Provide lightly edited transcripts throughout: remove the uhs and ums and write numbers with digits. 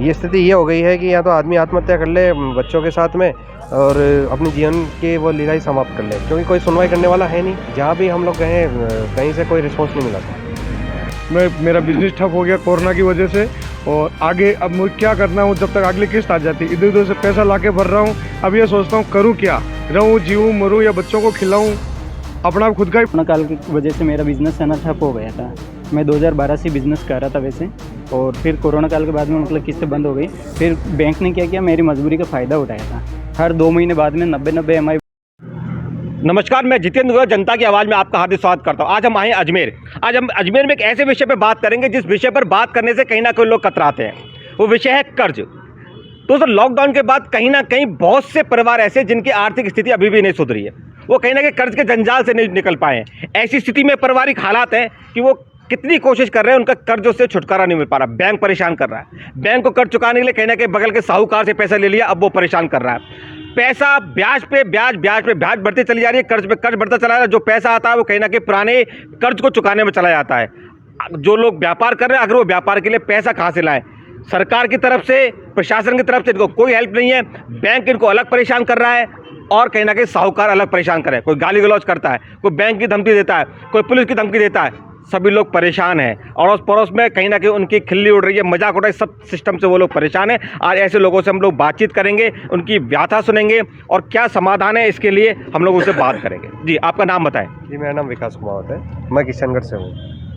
ये स्थिति ये हो गई है कि या तो आदमी आत्महत्या कर ले बच्चों के साथ में और अपने जीवन के वो लीला ही समाप्त कर ले, क्योंकि कोई सुनवाई करने वाला है नहीं। जहाँ भी हम लोग गए कहीं से कोई रिस्पॉन्स नहीं मिला। मेरा बिजनेस ठप हो गया कोरोना की वजह से, और आगे अब मुझे क्या करना है जब तक अगली किस्त आ जाती, इधर उधर से पैसा ला के भर रहा हूँ। अब ये सोचता हूँ करूँ क्या, रहूँ जीऊँ मरूँ या बच्चों को खिलाऊँ, अपना खुद का। कोरोना काल की वजह से मेरा बिज़नेस है ना ठप हो गया था। मैं 2012 से बिज़नेस कर रहा था वैसे, और फिर कोरोना काल के बाद में मतलब किस्तें बंद हो गई। फिर बैंक ने क्या किया, मेरी मजबूरी का फ़ायदा उठाया था। हर 2 महीने बाद में 90 EMI। नमस्कार, मैं जितेंद्र, जनता की आवाज़ में आपका हार्दिक स्वागत करता हूं। आज हम आए अजमेर। आज हम अजमेर में एक ऐसे विषय पर बात करेंगे जिस विषय पर बात करने से कहीं ना कहीं लोग कतराते हैं। वो विषय है कर्ज। दोस्तों, लॉकडाउन के बाद कहीं ना कहीं बहुत से परिवार ऐसे जिनकी आर्थिक स्थिति अभी भी नहीं सुधरी है, वो कहीं ना कहीं कर्ज के जंजाल से नहीं निकल पाए हैं। ऐसी स्थिति में पारिवारिक हालात हैं कि वो कितनी कोशिश कर रहे हैं, उनका कर्जों से छुटकारा नहीं मिल पा रहा। बैंक परेशान कर रहा है। बैंक को कर्ज चुकाने के लिए कहीं ना कहीं बगल के साहूकार से पैसा ले लिया, अब वो परेशान कर रहा है। पैसा ब्याज पे ब्याज बढ़ती चली जा रही है, कर्ज पे कर्ज बढ़ता चला जा रहा है। जो पैसा आता है वो कहीं ना कहीं पुराने कर्ज को चुकाने में चला जाता है। जो लोग व्यापार कर रहे हैं, अगर वो व्यापार के लिए पैसा कहाँ से लाएं? सरकार की तरफ से, प्रशासन की तरफ से इनको कोई हेल्प नहीं है। बैंक इनको अलग परेशान कर रहा है और कहीं ना कहीं साहूकार अलग परेशान कर रहे हैं। कोई गाली गलौज करता है, कोई बैंक की धमकी देता है, कोई पुलिस की धमकी देता है। सभी लोग परेशान हैं। अड़ोस पड़ोस में कहीं ना कहीं उनकी खिल्ली उड़ रही है, मजाक उड़ रहा है। सब सिस्टम से वो लोग परेशान हैं। आज ऐसे लोगों से हम लोग बातचीत करेंगे, उनकी व्यथा सुनेंगे और क्या समाधान है इसके लिए हम लोग उनसे बात करेंगे। जी, आपका नाम बताएं। जी, मेरा नाम विकास कुमार है, मैं किशनगढ़ से हूँ।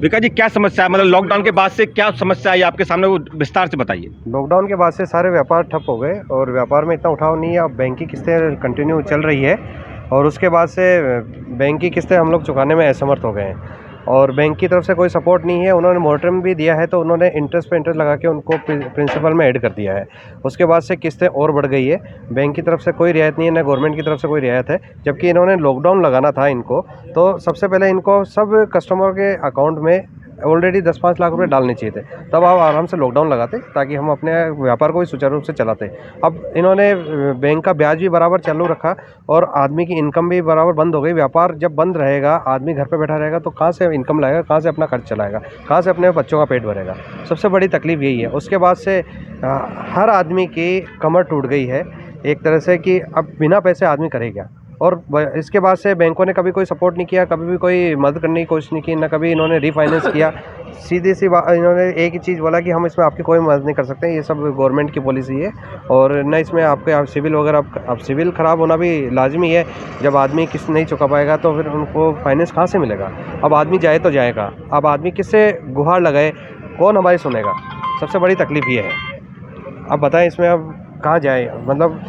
विकास जी, क्या समस्या है? मतलब लॉकडाउन के बाद से क्या समस्या आई आपके सामने, वो विस्तार से बताइए। लॉकडाउन के बाद से सारे व्यापार ठप हो गए और व्यापार में इतना उठाव नहीं है। अब बैंक की किस्तें कंटिन्यू चल रही है और उसके बाद से बैंक की किस्तें हम लोग चुकाने में असमर्थ हो गए हैं और बैंक की तरफ से कोई सपोर्ट नहीं है। उन्होंने मोरेटोरियम भी दिया है तो उन्होंने इंटरेस्ट पे इंटरेस्ट लगा के उनको प्रिंसिपल में ऐड कर दिया है। उसके बाद से किस्तें और बढ़ गई है। बैंक की तरफ से कोई रियायत नहीं है, ना गवर्नमेंट की तरफ से कोई रियायत है। जबकि इन्होंने लॉकडाउन लगाना था इनको, तो सबसे पहले इनको सब कस्टमर के अकाउंट में ऑलरेडी 10-5 लाख रुपए डालने चाहिए थे, तब आप आराम से लॉकडाउन लगाते ताकि हम अपने व्यापार को भी सुचारू रूप से चलाते। अब इन्होंने बैंक का ब्याज भी बराबर चालू रखा और आदमी की इनकम भी बराबर बंद हो गई। व्यापार जब बंद रहेगा, आदमी घर पे बैठा रहेगा तो कहाँ से इनकम लाएगा, कहाँ से अपना खर्च चलाएगा, कहाँ से अपने बच्चों का पेट भरेगा? सबसे बड़ी तकलीफ यही है। उसके बाद से हर आदमी की कमर टूट गई है एक तरह से कि अब बिना पैसे आदमी करे क्या। और इसके बाद से बैंकों ने कभी कोई सपोर्ट नहीं किया, कभी भी कोई मदद करने की कोशिश नहीं की, ना कभी इन्होंने रीफाइनेंस किया। सीधी सी बात, इन्होंने एक ही चीज़ बोला कि हम इसमें आपकी कोई मदद नहीं कर सकते, ये सब गवर्नमेंट की पॉलिसी है और न इसमें आपके सिविल वगैरह। अब सिविल ख़राब होना भी लाजमी है। जब आदमी किस्त नहीं चुका पाएगा तो फिर उनको फाइनेंस कहाँ से मिलेगा? अब आदमी जाए तो जाएगा, अब आदमी किससे गुहार लगाए, कौन हमारी सुनेगा? सबसे बड़ी तकलीफ ये है। अब बताएं इसमें अब कहाँ जाए? मतलब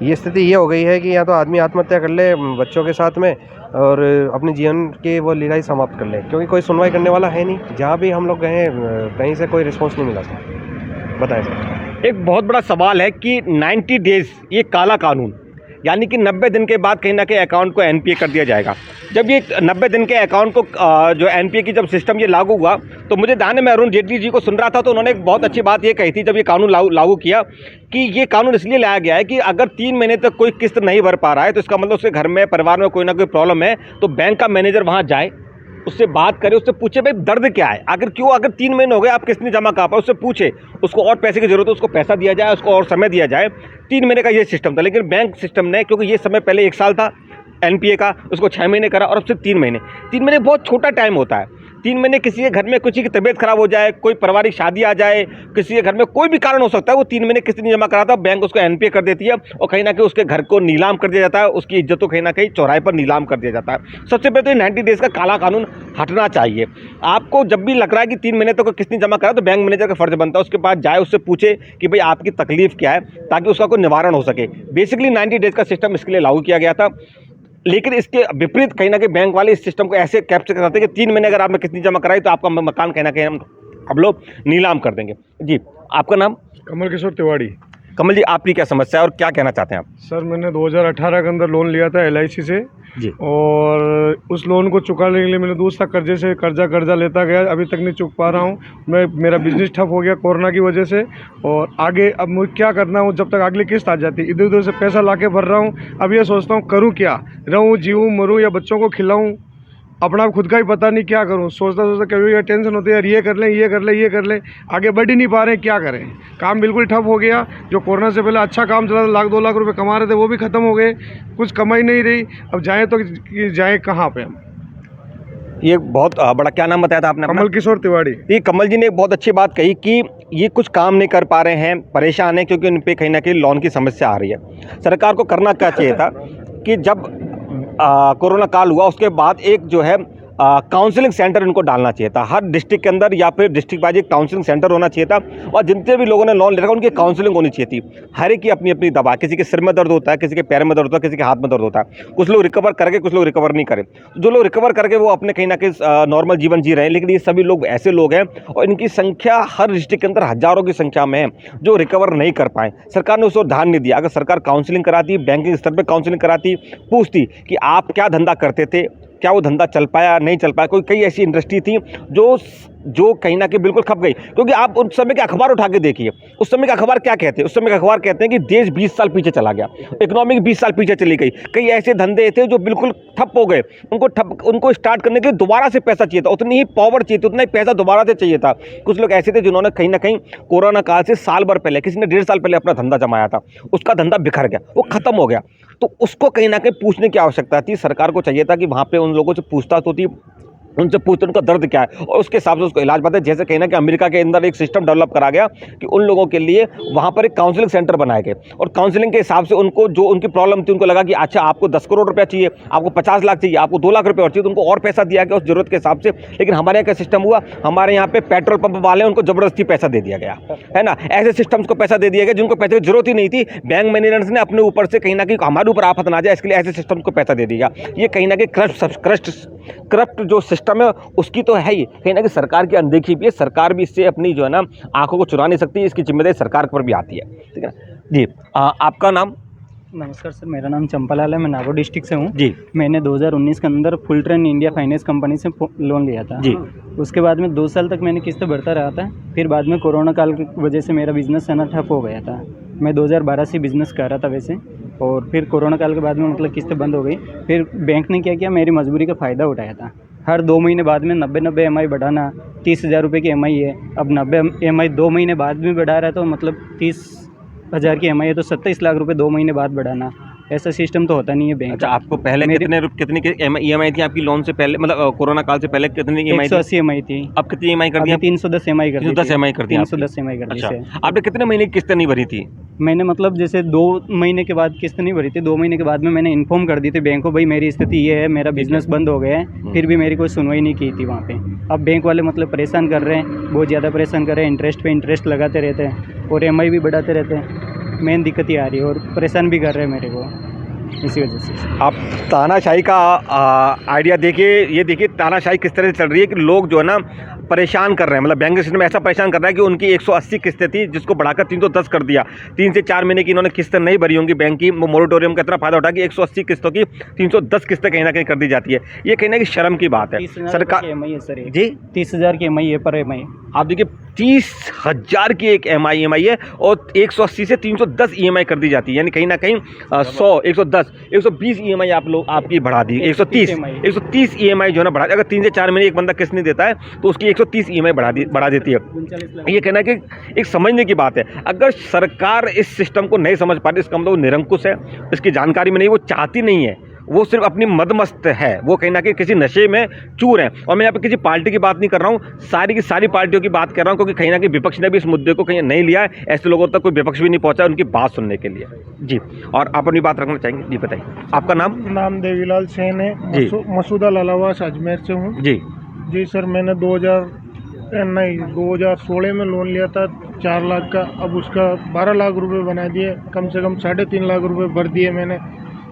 ये स्थिति ये हो गई है कि या तो आदमी आत्महत्या कर ले बच्चों के साथ में और अपने जीवन के वो लीला ही समाप्त कर ले, क्योंकि कोई सुनवाई करने वाला है नहीं। जहाँ भी हम लोग गए कहीं से कोई रिस्पॉन्स नहीं मिला सर। बताएं सर। एक बहुत बड़ा सवाल है कि 90 डेज, ये काला कानून, यानी कि 90 दिन के बाद कहीं ना कहीं अकाउंट को एनपीए कर दिया जाएगा। जब ये 90 दिन के अकाउंट को जो एनपीए की जब सिस्टम ये लागू हुआ तो मुझे ध्यान है, मैं अरुण जेटली जी को सुन रहा था तो उन्होंने एक बहुत अच्छी बात ये कही थी जब ये कानून लागू किया कि ये कानून इसलिए लाया गया है कि अगर 3 महीने तक कोई किस्त नहीं भर पा रहा है तो इसका मतलब उसके घर में, परिवार में कोई ना कोई प्रॉब्लम है, तो बैंक का मैनेजर वहाँ जाए, उससे बात करे, उससे पूछे भाई दर्द क्या है, अगर 3 महीने हो गए आप किस्त नहीं जमा कर पाए, उससे पूछे, उसको और पैसे की जरूरत है, उसको पैसा दिया जाए, उसको और समय दिया जाए। 3 महीने का ये सिस्टम था, लेकिन बैंक सिस्टम ने, क्योंकि ये समय पहले 1 साल था एनपीए का, उसको 6 महीने करा और अब सिर्फ 3 महीने। 3 महीने बहुत छोटा टाइम होता है। 3 महीने किसी के घर में किसी की तबीयत खराब हो जाए, कोई पारिवारिक शादी आ जाए, किसी के घर में कोई भी कारण हो सकता है, वो 3 महीने किस्त नहीं जमा कराता, बैंक उसको एनपीए कर देती है और कहीं ना कहीं उसके घर को नीलाम कर दिया जाता है, उसकी इज्जत को कहीं ना कहीं चौराहे पर नीलाम कर दिया जाता है। सबसे पहले तो 90 डेज का काला कानून हटना चाहिए। आपको जब भी लग रहा है कि 3 महीने तक तो किस्त नहीं जमा करा तो बैंक मैनेजर का फर्ज बनता है उसके पास जाए, उससे पूछे कि भाई आपकी तकलीफ क्या है, ताकि उसका कोई निवारण हो सके। बेसिकली 90 डेज का सिस्टम इसके लिए लागू किया गया था, लेकिन इसके विपरीत कहीं ना कहीं बैंक वाले इस सिस्टम को ऐसे कैप्चर करते हैं कि 3 महीने अगर आपने किस्त नहीं जमा कराई तो आपका मकान कहीं ना कहीं हम लोग नीलाम कर देंगे। जी, आपका नाम? कमल किशोर तिवारी। कमल जी, आपकी क्या समस्या है और क्या कहना चाहते हैं आप? सर, मैंने 2018 के अंदर लोन लिया था LIC से जी, और उस लोन को चुकाने के लिए मैंने दूसरा कर्जे से कर्जा लेता गया, अभी तक नहीं चुक पा रहा हूँ। मेरा बिजनेस ठप हो गया कोरोना की वजह से, और आगे अब मुझे क्या करना है जब तक अगली किस्त आ जाती, इधर उधर से पैसा ला के भर रहा हूँ। अब ये सोचता हूँ करूँ क्या, रहूँ जीऊँ मरूँ या बच्चों को खिलाऊँ, अपना खुद का ही पता नहीं क्या करूं, सोचता सोचता कभी टेंशन होती है यार, ये कर लें ये कर लें ये कर लें, आगे बढ़ ही नहीं पा रहे हैं, क्या करें। काम बिल्कुल ठप हो गया। जो कोरोना से पहले अच्छा काम चला था, 1-2 लाख रुपए कमा रहे थे, वो भी ख़त्म हो गए, कुछ कमाई नहीं रही। अब जाएँ तो जाएँ कहाँ पे हम। ये बहुत बड़ा, क्या नाम बताया था आपने अपना? कमल किशोर तिवारी। ये कमल जी ने एक बहुत अच्छी बात कही कि ये कुछ काम नहीं कर पा रहे हैं, परेशान हैं क्योंकि उन पे कहीं ना कहीं लोन की समस्या आ रही है। सरकार को करना क्या चाहिए था कि जब कोरोना काल हुआ उसके बाद एक जो है काउंसलिंग सेंटर इनको डालना चाहिए था हर डिस्ट्रिक्ट के अंदर, या फिर डिस्ट्रिक्ट वाइज एक काउंसलिंग सेंटर होना चाहिए था। और जितने भी लोगों ने लोन ले रखा उनकी काउंसलिंग होनी चाहिए थी। हर एक की अपनी अपनी दवा, किसी के सिर में दर्द होता है, किसी के पैर में दर्द होता है, किसी के हाथ में दर्द होता है। कुछ लोग रिकवर करके, कुछ लोग रिकवर नहीं करें। जो लोग रिकवर करके वो अपने कहीं ना कहीं नॉर्मल जीवन जी रहे हैं, लेकिन ये सभी लोग ऐसे लोग हैं और इनकी संख्या हर डिस्ट्रिक्ट के अंदर हजारों की संख्या में है जो रिकवर नहीं कर पाए। सरकार ने उस पर ध्यान नहीं दिया। अगर सरकार काउंसलिंग कराती, बैंकिंग स्तर पर काउंसलिंग कराती, पूछती कि आप क्या धंधा करते थे, क्या वो धंधा चल पाया नहीं चल पाया। कोई कई ऐसी इंडस्ट्री थी जो कहीं ना कहीं बिल्कुल खप गई। क्योंकि आप उस समय के अखबार उठा के देखिए, उस समय के अखबार क्या कहते हैं? उस समय के अखबार कहते हैं कि देश 20 साल पीछे चला गया, इकोनॉमिक 20 साल पीछे चली गई। कई ऐसे धंधे थे जो बिल्कुल ठप हो गए, उनको स्टार्ट करने के लिए दोबारा से पैसा चाहिए था, उतनी ही पावर चाहिए थी, उतना ही पैसा दोबारा से चाहिए था। कुछ लोग ऐसे थे जिन्होंने कहीं ना कहीं कोरोना काल से साल भर पहले, किसी ने 1.5 साल पहले अपना धंधा जमाया था, उसका धंधा बिखर गया, वो खत्म हो गया। तो उसको कहीं ना कहीं पूछने की आवश्यकता थी। सरकार को चाहिए था कि वहाँ पे उन लोगों से पूछताछ होती, उनसे पूछते उनका दर्द क्या है और उसके हिसाब से उसको इलाज पाते। जैसे कहीं ना कि अमेरिका के अंदर एक सिस्टम डेवलप करा गया कि उन लोगों के लिए वहाँ पर एक काउंसलिंग सेंटर बनाए गए और काउंसलिंग के हिसाब से उनको जो उनकी प्रॉब्लम थी, उनको लगा कि अच्छा आपको 10 करोड़ रुपया चाहिए, आपको 50 लाख चाहिए, आपको 2 लाख रुपये और चाहिए, तो उनको और पैसा दिया गया उस जरूरत के हिसाब से। लेकिन हमारे यहाँ का सिस्टम हुआ, हमारे यहाँ पे पेट्रोल पंप वाले उनको जबरदस्ती पैसा दे दिया गया, है ना। ऐसे सिस्टम्स को पैसा दे दिया गया जिनको पैसे की जरूरत ही नहीं थी। बैंक मैनेजर्स ने अपने ऊपर से कहीं ना कहीं हमारे ऊपर आफत ना जाए इसके लिए ऐसे सिस्टम को पैसा दे दिया। ये कहीं ना कहीं करप्ट जो सिस्टम है उसकी तो है ही, कहीं ना कहीं सरकार की अनदेखी भी है। सरकार भी इससे अपनी जो है ना आंखों को चुरा नहीं सकती, इसकी जिम्मेदारी सरकार पर भी आती है, ठीक है जी। आपका नाम? नमस्कार सर, मेरा नाम चंपालाल है, मैं नागौर डिस्ट्रिक्ट से हूँ जी। मैंने 2019 के अंदर full train India finance company से लोन लिया था जी। उसके बाद में 2 साल तक मैंने किस्त भरता रहा था। फिर बाद में कोरोना काल की वजह से मेरा बिज़नेस है ना ठप हो गया था। मैं 2012 से बिज़नेस कर रहा था वैसे, और फिर कोरोना काल के बाद में मतलब किस्त बंद हो गई। फिर बैंक ने क्या किया, मेरी मजबूरी का फ़ायदा उठाया था। हर 2 महीने बाद में 90 EMI बढ़ाना, 30,000 रुपये की EMI है, अब 90 EMI 2 महीने बाद में बढ़ा रहा है, तो मतलब 30,000 की EMI है तो 27 लाख रुपए 2 महीने बाद बढ़ाना, ऐसा सिस्टम तो होता नहीं है बैंक। अच्छा, आपको पहले कितनी की EMI थी आपकी लोन से पहले, मतलब कोरोना काल से पहले कितनी EMI थी? 180 EMI थी। अब कितनी EMI कर दी? 310 EMI कर दी। 310 EMI कर दी। 310 EMI कर दी। अच्छा, आपने कितने महीने की किस्त नहीं भरी थी? मैंने मतलब जैसे 2 महीने के बाद किस्त नहीं भरी थी, 2 महीने के बाद में मैंने इन्फॉर्म कर दी थी बैंक को, भाई मेरी स्थिति ये है, मेरा बिजनेस बंद हो गया है। फिर भी मेरी कोई सुनवाई नहीं की थी वहाँ पे। अब बैंक वाले मतलब परेशान कर रहे हैं, बहुत ज़्यादा परेशान कर रहे हैं, इंटरेस्ट पे इंटरेस्ट लगाते रहते हैं और EMI भी बढ़ाते रहते हैं। मेन दिक्कत ये आ रही है और परेशान भी कर रहे हैं मेरे को इसी वजह से। आप तानाशाही का आइडिया देखिए, ये देखिए तानाशाही किस तरह से चल रही है कि लोग जो है ना परेशान कर रहे हैं। मतलब बैंक सिस्टम ऐसा परेशान कर रहा है कि उनकी 180 किस्तें थी जिसको बढ़ाकर 310 कर दिया। 3 से 4 महीने की इन्होंने किस्तें नहीं भरी होंगी बैंक की, वो मोरेटोरियम का इतना फायदा उठा कि 180 किस्तों की 310 किस्तें कहीं ना कहीं कर दी जाती है। ये कहीं ना कहीं शर्म की बात है। सरकार जी 30,000 की EMI है पर EMI। आप देखिए 30,000 की एक EMI है और 180 से 310 EMI कर दी जाती है, यानी कहीं ना कहीं 100, 110, 120 EMI आप लोग आपकी बढ़ा दी। 130 EMI जो है ना बढ़ा। अगर 3 से 4 महीने एक बंदा किस्त नहीं देता है तो उसकी 130 EMI बढ़ा देती है। ये कहना कि एक समझने की बात है। अगर सरकार इस सिस्टम को नहीं समझ पाती, इसका मतलब वो निरंकुश है, इसकी जानकारी में नहीं, वो चाहती नहीं है, वो सिर्फ अपनी मदमस्त है, वो कहीं ना कहीं किसी नशे में चूर है। और मैं यहाँ पे किसी पार्टी की बात नहीं कर रहा हूँ, सारी की सारी पार्टियों की बात कर रहा हूँ, क्योंकि कहीं ना कहीं विपक्ष ने भी इस मुद्दे को कहीं नहीं लिया है। ऐसे लोगों तक कोई विपक्ष भी नहीं पहुँचा उनकी बात सुनने के लिए। जी, और आप अपनी बात रखना चाहेंगे? जी बताइए, आपका नाम? देवीलाल सेन है जी। मसूदा लालावास अजमेर से हूँ। जी सर, मैंने 2016 में लोन लिया था 4 लाख का, अब उसका 12 लाख रुपए बना दिए, कम से कम 3.5 लाख रुपए भर दिए मैंने।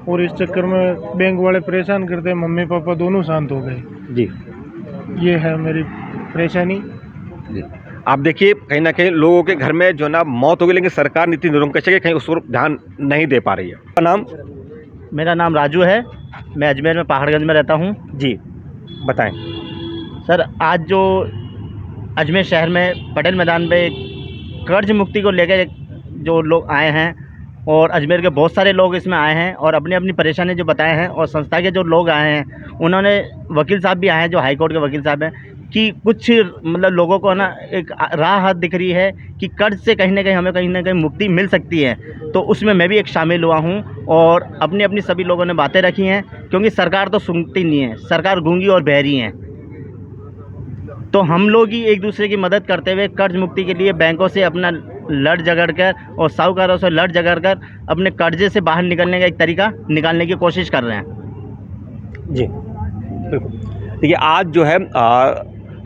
और इस चक्कर में बैंक वाले परेशान करते हैं, मम्मी पापा दोनों शांत हो गए। जी, ये है मेरी परेशानी। जी। आप देखिए कहीं ना कहीं लोगों के घर में जो ना मौत हो गई, लेकिन सरकार नीति निरंकुश है, कहीं उस पर ध्यान नहीं दे पा रही है। आपका नाम? मेरा नाम राजू है, मैं अजमेर में पहाड़गंज में रहता हूँ। जी बताएं। सर, आज जो अजमेर शहर में पटेल मैदान पे कर्ज मुक्ति को लेकर जो लोग आए हैं, और अजमेर के बहुत सारे लोग इसमें आए हैं और अपनी अपनी परेशानी जो बताए हैं, और संस्था के जो लोग आए हैं उन्होंने, वकील साहब भी आए हैं जो हाई कोर्ट के वकील साहब हैं, कि कुछ मतलब लोगों को ना एक राह हाथ दिख रही है कि कर्ज से कहीं ना कहीं हमें कहीं ना कहीं मुक्ति मिल सकती है। तो उसमें मैं भी एक शामिल हुआ हूँ और अपनी अपनी सभी लोगों ने बातें रखी हैं, क्योंकि सरकार तो सुनती नहीं है, सरकार गूंगी और बहरी है। तो हम लोग ही एक दूसरे की मदद करते हुए कर्ज मुक्ति के लिए बैंकों से अपना लड़ झगड़ कर और साहूकारों से लड़ झगड़ कर अपने कर्जे से बाहर निकलने का एक तरीका निकालने की कोशिश कर रहे हैं। जी बिल्कुल। देखिए, आज जो है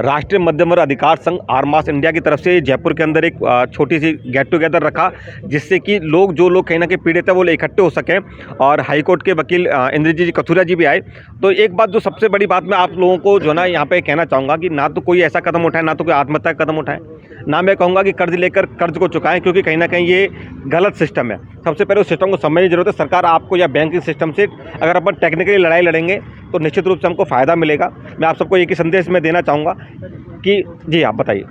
राष्ट्रीय मध्यम वर्ग अधिकार संघ आरमास इंडिया की तरफ से जयपुर के अंदर एक छोटी सी गेट टुगेदर रखा, जिससे कि जो लोग कहीं ना कहीं पीड़ित है वो इकट्ठे हो सकें, और हाई कोर्ट के वकील इंद्रजीत जी कथुरिया जी भी आए। तो एक बात, जो सबसे बड़ी बात मैं आप लोगों को जो ना यहाँ पे कहना चाहूँगा कि ना तो कोई ऐसा कदम उठाए, ना तो कोई आत्महत्या का कदम उठाए, ना मैं कहूँगा कि कर्ज लेकर कर्ज को चुकाएं, क्योंकि कहीं ना कहीं ये गलत सिस्टम है। सबसे पहले उस सिस्टम को समझने की जरूरत है। सरकार आपको या बैंकिंग सिस्टम से अगर अपन टेक्निकली लड़ाई लड़ेंगे तो निश्चित रूप से हमको फ़ायदा मिलेगा। मैं आप सबको एक ही संदेश में देना चाहूँगा कि जी आप बताइए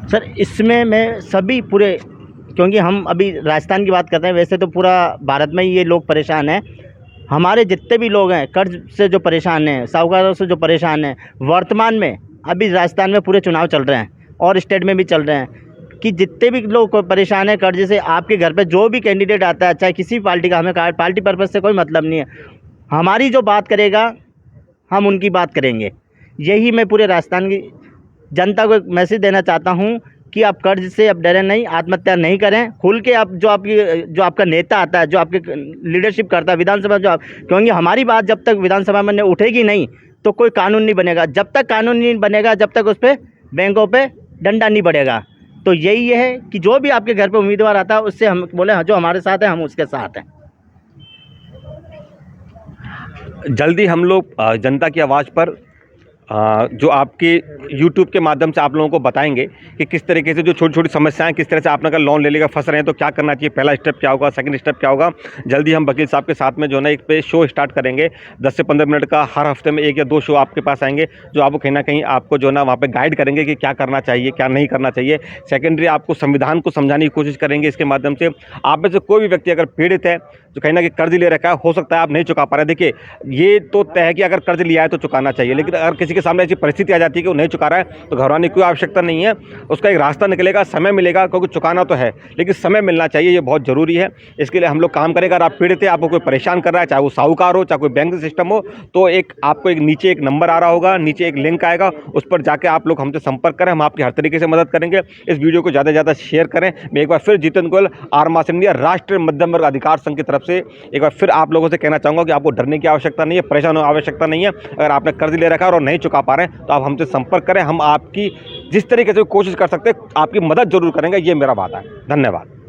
सर। इसमें मैं सभी पूरे, क्योंकि हम अभी राजस्थान की बात करते हैं, वैसे तो पूरा भारत में ही ये लोग परेशान हैं। हमारे जितने भी लोग हैं कर्ज से जो परेशान हैं, साहूकारों से जो परेशान हैं, वर्तमान में अभी राजस्थान में पूरे चुनाव चल रहे हैं और स्टेट में भी चल रहे हैं, कि जितने भी लोग परेशान हैं कर्ज से, आपके घर पे जो भी कैंडिडेट आता है, चाहे किसी पार्टी का, हमें पार्टी पर्पज़ से कोई मतलब नहीं है, हमारी जो बात करेगा हम उनकी बात करेंगे। यही मैं पूरे राजस्थान की जनता को एक मैसेज देना चाहता हूँ कि आप कर्ज से अब डरें नहीं, आत्महत्या नहीं करें, खुल के आप जो आपका नेता आता है, जो आपके लीडरशिप करता है विधानसभा, क्योंकि हमारी बात जब तक विधानसभा में उठेगी नहीं तो कोई कानून नहीं बनेगा। जब तक कानून नहीं बनेगा, जब तक उस पर बैंकों पे डंडा नहीं बढ़ेगा। तो यही है कि जो भी आपके घर पे उम्मीदवार आता है उससे हम बोले जो हमारे साथ है हम उसके साथ हैं। जल्दी हम लोग जनता की आवाज़ पर जो आपके YouTube के माध्यम से आप लोगों को बताएंगे कि किस तरीके से जो छोटी छोटी समस्याएं, किस तरह से आपने अगर लोन ले लेकर फंस रहे हैं तो क्या करना चाहिए, पहला स्टेप क्या होगा, सेकंड स्टेप क्या होगा। जल्दी हम वकील साहब के साथ में जो है ना एक पे शो स्टार्ट करेंगे, 10 से 15 मिनट का, हर हफ्ते में 1 या 2 शो आपके पास आएंगे, जो आपको कहीं ना कहीं आपको जो है ना वहाँ पर गाइड करेंगे कि क्या करना चाहिए, क्या नहीं करना चाहिए। सेकेंडरी आपको संविधान को समझाने की कोशिश करेंगे। इसके माध्यम से आप में से कोई भी व्यक्ति अगर पीड़ित है, जो कहीं ना कहीं कर्ज ले रखा है, हो सकता है आप नहीं चुका पा रहे। देखिए, ये तो तय है कि अगर कर्ज लिया है तो चुकाना चाहिए, लेकिन अगर किसी के सामने ऐसी परिस्थिति आ जाती है कि वो नहीं चुका रहा है तो घबराने की कोई आवश्यकता नहीं है। उसका एक रास्ता निकलेगा, समय मिलेगा, क्योंकि चुकाना तो है लेकिन समय मिलना चाहिए, ये बहुत ज़रूरी है। इसके लिए हम लोग काम करेंगे। अगर आप पीड़ित है, आपको कोई परेशान कर रहा है, चाहे वो साहूकार हो, चाहे कोई बैंक सिस्टम हो, तो आपको नीचे एक नंबर आ रहा होगा, नीचे एक लिंक आएगा, उस पर जाके आप लोग हमसे संपर्क करें, हम आपकी हर तरीके से मदद करेंगे। इस वीडियो को ज़्यादा से ज़्यादा शेयर करें। मैं एक बार फिर जीतन गोयल, आरमास इंडिया राष्ट्रीय मध्यम वर्ग अधिकार संघ की तरफ से एक बार फिर आप लोगों से कहना चाहूँगा कि आपको डरने की आवश्यकता नहीं है, परेशान होने की आवश्यकता नहीं है। अगर आपने कर्ज ले रखा है और नहीं चुका पा रहे हैं तो आप हमसे संपर्क करें। हम आपकी जिस तरीके से कोशिश कर सकते हैं आपकी मदद जरूर करेंगे, ये मेरा वादा है। धन्यवाद।